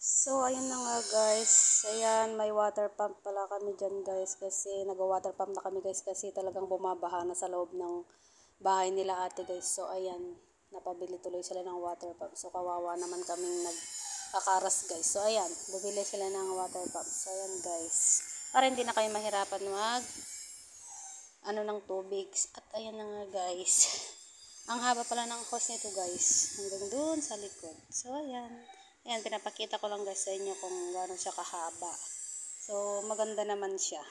So, ayun na nga guys. Ayan, may water pump pala kami dyan guys. Kasi nag-water pump na kami guys. Kasi talagang bumabaha na sa loob ng bahay nila ate guys. So, ayan. Napabili tuloy sila ng water pump. So, kawawa naman kaming nagkakaras guys. So, ayan. Bumili sila ng water pump. So, ayan guys. Para hindi na kayo mahirapan ng tubig. At ayan na nga guys. Ang haba pala ng hose nito guys. Hanggang dun sa likod. So, ayan. Ayan, pinapakita ko lang guys sa inyo kung gano'n siya kahaba. So, maganda naman siya.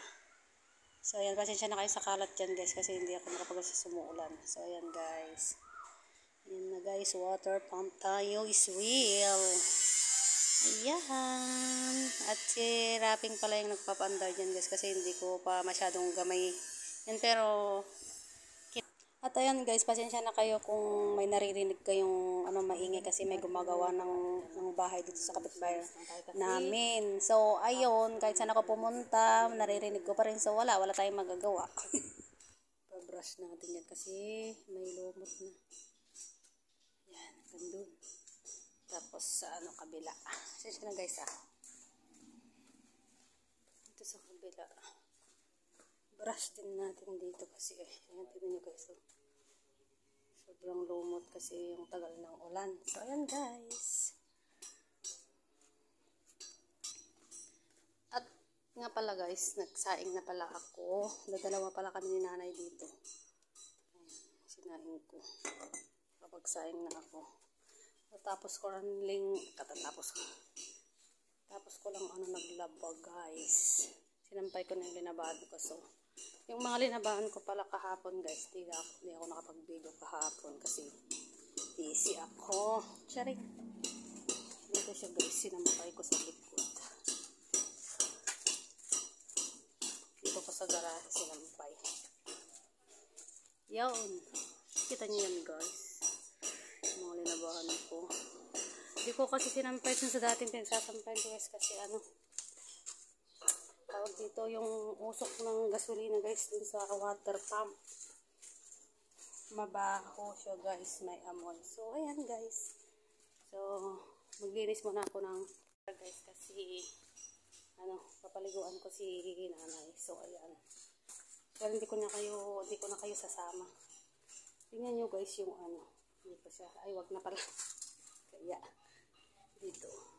So, ayan, pasensya na kayo sa kalat dyan guys kasi hindi ako nakapag sa sumuulan. So, ayan guys. Ayan na guys, water pump tayo is real. Ayan. At si Rapping pala yung nagpapandar dyan guys kasi hindi ko pa masyadong gamay. Yan, pero at ayan guys, pasensya na kayo kung may naririnig kayong maingay kasi may gumagawa ng bahay dito sa kapitbahay namin. So ayun, kahit saan ako pumunta, naririnig ko pa rin. So wala tayong magagawa. Pa-brush natin yan kasi may lumot na. Yan, gandun. Tapos sa kabila. Pasensya na guys Dito sa kabila. Brush din natin dito kasi ayan, tignan nyo guys. Sobrang lumot kasi yung tagal ng ulan. So ayan guys. At nga pala guys, nagsaing na pala ako. Dalawa pala kami ni nanay dito. Ayan, sinaing ko. Kapagsaing na ako. Tapos ko lang naglaba guys. Sinampay ko na yung linabaan ko. So yung mga linabaan ko pala kahapon guys, hindi ako nakapag-video kahapon kasi busy ako. Charing. Dito siya guys, sinampay ko sa likod. Dito ko sa garahe sinampay. Yun. Kita niyo yan guys. Yung mga linabaan ko. Hindi ko kasi sinampay sa dating pinagsasampay ko guys kasi tawag dito yung usok ng gasolina guys dun sa water pump. Mabaho siya guys, may amoy. So ayan guys. So maglinis muna ako ng guys kasi papaliguan ko si nanay. So ayan. Pero hindi ko na kayo sasama. Tingnan nyo guys yung hindi ko siya. Ay wag na pala. Kaya dito.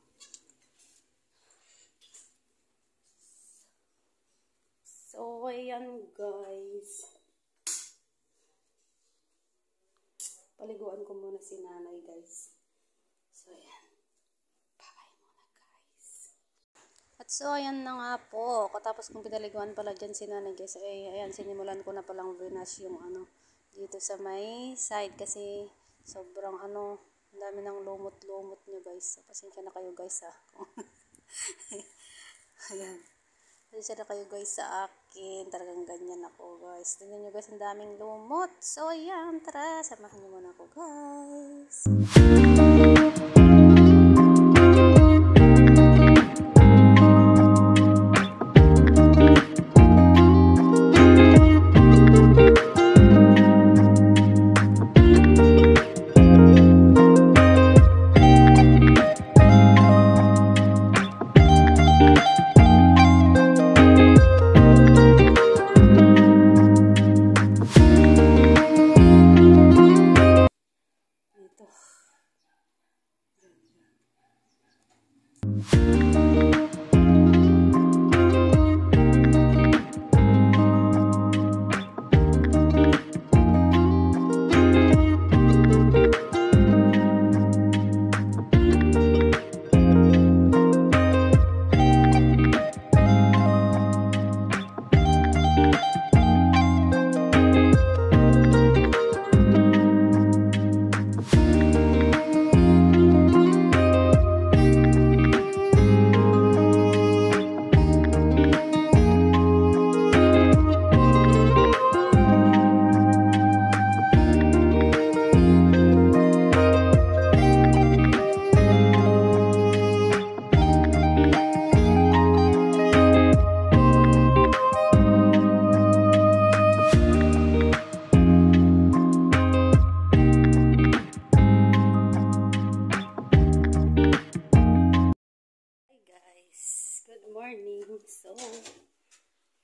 So, ayan guys. Paliguan ko muna si nanay guys. So, ayan. Bye muna guys. At so, ayan na nga po. Katapos kong pinaliguan pala dyan si nanay guys. Ayan, sinimulan ko na palang vinas yung dito sa may side. Kasi sobrang ang dami ng lumot-lumot nyo guys. So, pasensya na kayo guys Ayan. Pasensya na kayo guys sa akin. Talagang ganyan ako guys. Tingnan nyo guys, ang daming lumot. So ayan, tara. Samahan nyo muna ako guys. morning. So,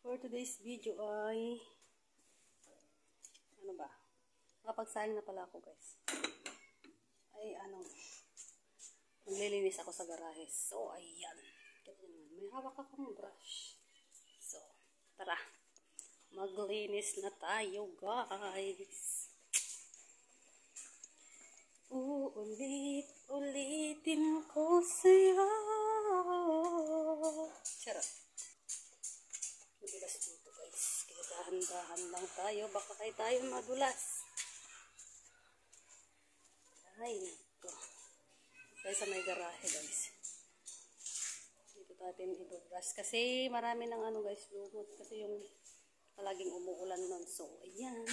for today's video ay, ano ba? Nakapagsaing na pala ako guys. Ay, maglilinis ako sa garahe. So, ayan. Kita nyo naman, may hawak akong brush. So, tara. Maglinis na tayo guys. Ulitin ko sa'yo. Charot. Madulas dito guys. Kaya dahan-dahan lang tayo. Baka tayo madulas. Ay, ito. Kaya sa may garahe guys. Dito natin i-brush. Kasi marami ng guys, lumot. Kasi yung palaging umuulan nun. So, ayan.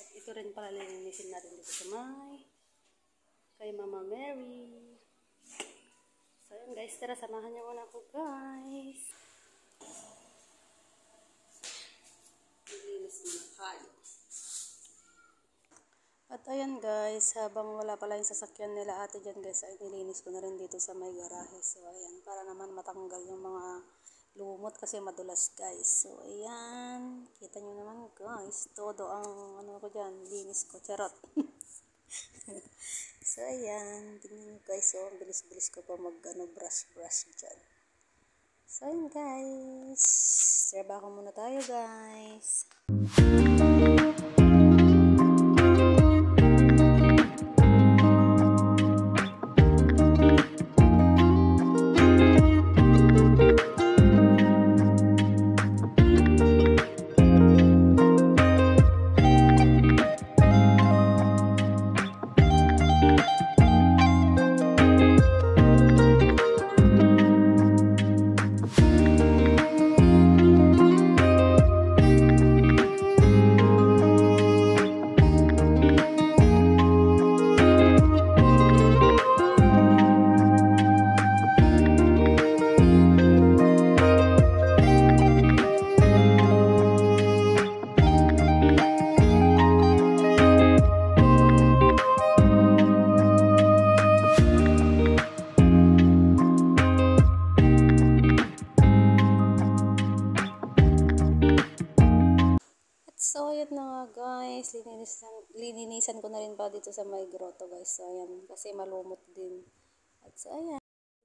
At ito rin pala lilinisin natin dito sa kay Mama Mary. So, ayan guys. Tara, samahan niyo muna ako guys. Lilinis muna tayo. At ayan guys, habang wala pala yung sasakyan nila ate dyan guys, ay nilinis ko na rin dito sa may garahe. So ayan, para naman matanggal yung mga lumot kasi madulas guys. So ayan, kita nyo naman guys, todo ang ko dyan, linis ko, charot. So ayan, tingnan nyo guys, so ang bilis-bilis ko pa brush dyan. So ayan guys, trabaho muna tayo guys. So, ayan na nga guys, lininisan ko na rin pa dito sa may grotto guys. So, ayan, kasi malumot din. At so, ayan.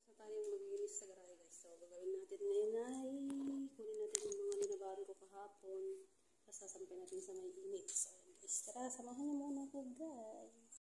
So, tayong maglinis sa garahe guys. So, gagawin natin ngayon ay kunin natin yung mga linabahan ko kahapon. Tapos, sasampay natin sa may init. So, ayan guys, tara, samahan niyo muna ako guys.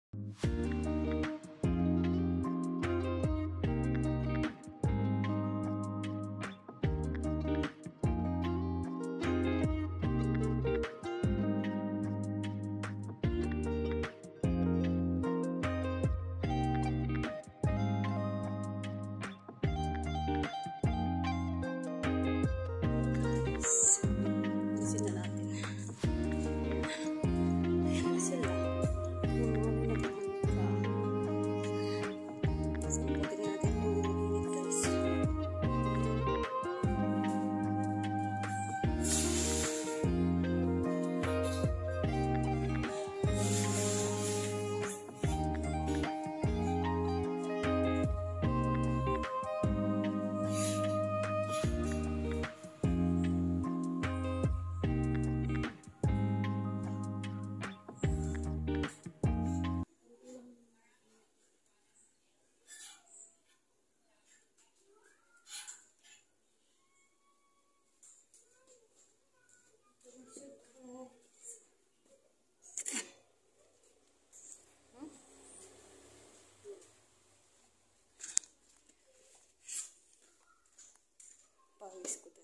Pawis ko daw.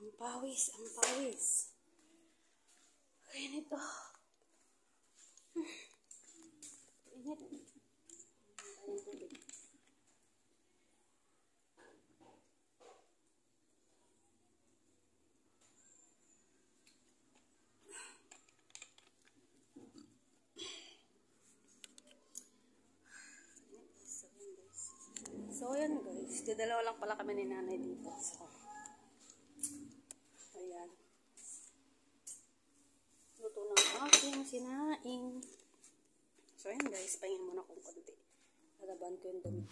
Ang pawis. Kaya nito. Init. So, ayan guys. Dalawa lang pala kami ni nanay dito. So, ayan. Luto ng aking sinaing. So, ayan guys. Pahingin muna kong konti. Lalaban ko yung damit.